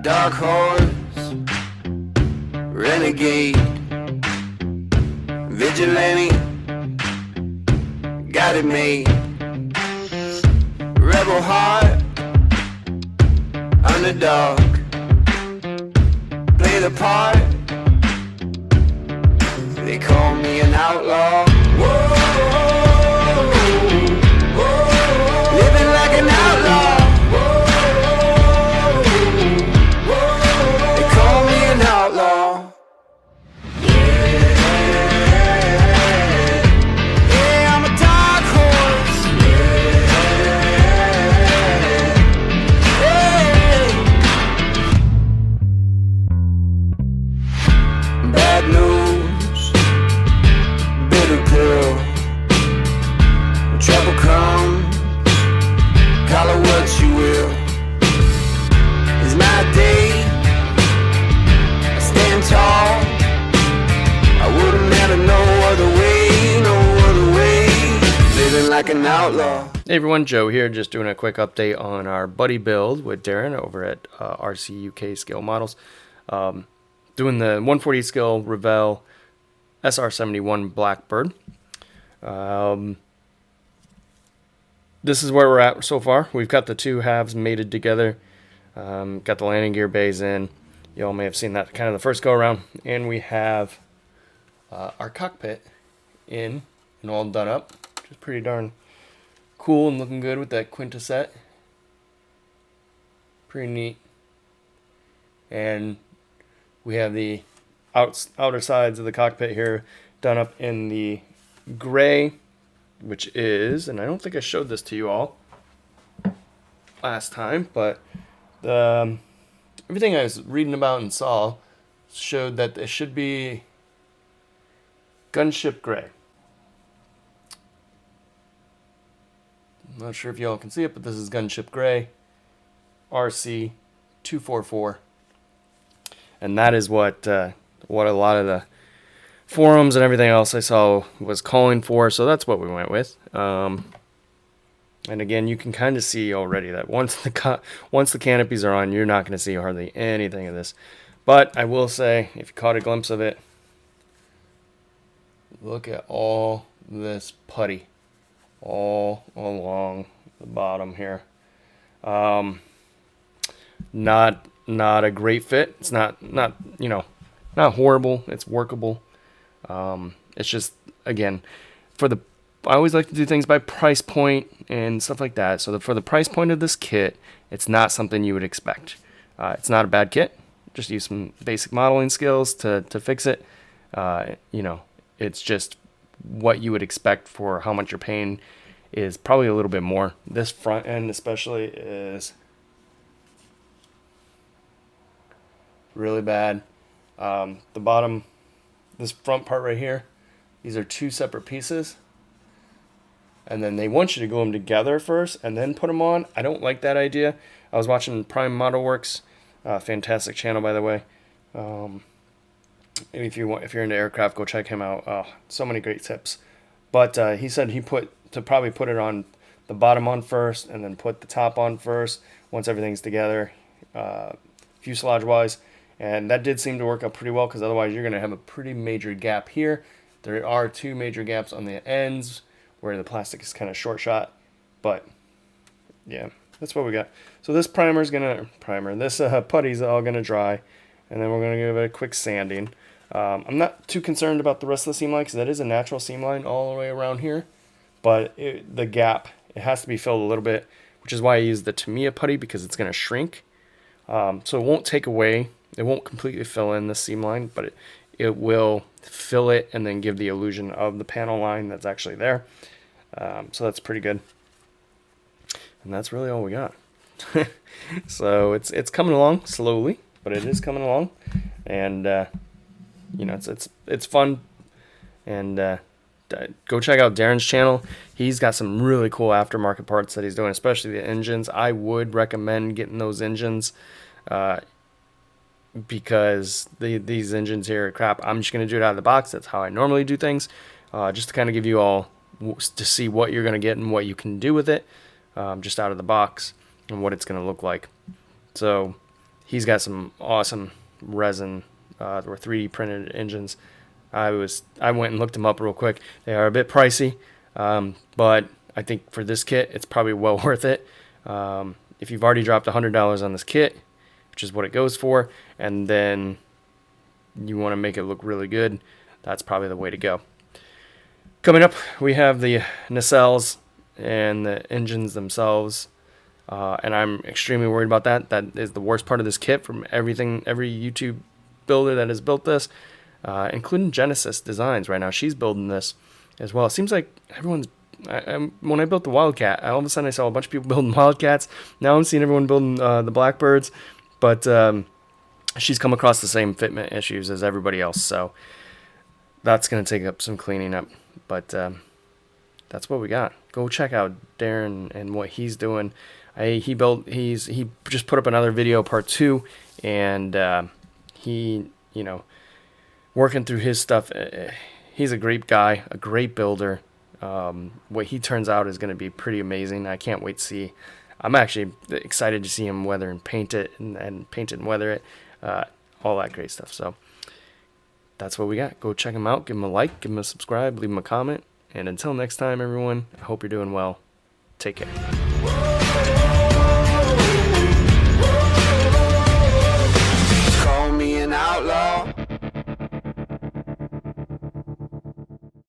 Dark horse, renegade, vigilante, got it made. Rebel heart, underdog, play the part. They call me an outlaw. Whoa, whoa, living like an outlaw. Outlaw. Yeah, I'm a dark horse. Bad news, bitter pill. When trouble comes, call it what you will. It's my day. Stand tall. I wouldn't never no other way. Living like an outlaw. Hey everyone, Joe here, just doing a quick update on our buddy build with Darren over at RC UK Scale Models. Doing the 140 scale Revell SR-71 Blackbird. This is where we're at so far. We've got the two halves mated together. Got the landing gear bays in. You all may have seen that kind of the first go around. And we have our cockpit in and all done up, which is pretty darn cool and looking good with that Quinta set. Pretty neat. And we have the outer sides of the cockpit here done up in the gray, which is, and I don't think I showed this to you all last time, but the everything I was reading about and saw showed that it should be gunship gray. I'm not sure if y'all can see it, but this is gunship gray, RC 244, and that is what a lot of the forums and everything else I saw was calling for. So that's what we went with. And again, you can kind of see already that once the canopies are on, you're not going to see hardly anything of this. But I will say, if you caught a glimpse of it, look at all this putty all along the bottom here. Not a great fit. It's not horrible. It's workable. It's just, again, I always like to do things by price point and stuff like that. So for the price point of this kit, it's not something you would expect. It's not a bad kit. Just use some basic modeling skills to fix it. It's just what you would expect for how much you're paying is probably a little bit more. This front end especially is really bad. The bottom, this front part right here, these are two separate pieces. And then they want you to glue them together first and then put them on. I don't like that idea. I was watching Prime Model Works, fantastic channel by the way. If you're into aircraft, go check him out. Oh, so many great tips. But he said probably put it on the bottom on first and then put the top on first once everything's together, fuselage wise. And that did seem to work out pretty well, because otherwise you're going to have a pretty major gap here. There are two major gaps on the ends where the plastic is kind of short shot, but yeah, that's what we got. So this this putty's all gonna dry, and then we're gonna give it a quick sanding. I'm not too concerned about the rest of the seam line, because that is a natural seam line all the way around here, but the gap, it has to be filled a little bit, which is why I use the Tamiya putty, because it's gonna shrink. So it won't take away, it won't completely fill in the seam line, but it will fill it and then give the illusion of the panel line that's actually there. So that's pretty good. And that's really all we got. So it's coming along slowly, but it is coming along. And it's fun And go check out Darren's channel. He's got some really cool aftermarket parts that he's doing, especially the engines. I would recommend getting those engines because these engines here are crap. I'm just going to do it out of the box. That's how I normally do things, just to kind of give you all to see what you're going to get and what you can do with it, just out of the box, and what it's going to look like. So he's got some awesome resin or 3D printed engines. I went and looked them up real quick. They are a bit pricey, but I think for this kit, it's probably well worth it. If you've already dropped $100 on this kit, which is what it goes for, and then you want to make it look really good, that's probably the way to go. Coming up, we have the nacelles and the engines themselves, and I'm extremely worried about that. That is the worst part of this kit from every YouTube builder that has built this, including Genesis Designs right now. She's building this as well. It seems like everyone's... when I built the Wildcat, all of a sudden I saw a bunch of people building Wildcats. Now I'm seeing everyone building the Blackbirds, but she's come across the same fitment issues as everybody else, so that's going to take up some cleaning up. But that's what we got. Go check out Darren and what he's doing. He just put up another video, part 2, and he, working through his stuff. He's a great guy, a great builder. What he turns out is going to be pretty amazing. I can't wait to see. I'm actually excited to see him weather and paint it, and paint it and weather it, all that great stuff. So that's what we got. Go check him out. Give him a like, give him a subscribe, leave him a comment. And until next time, everyone, I hope you're doing well. Take care.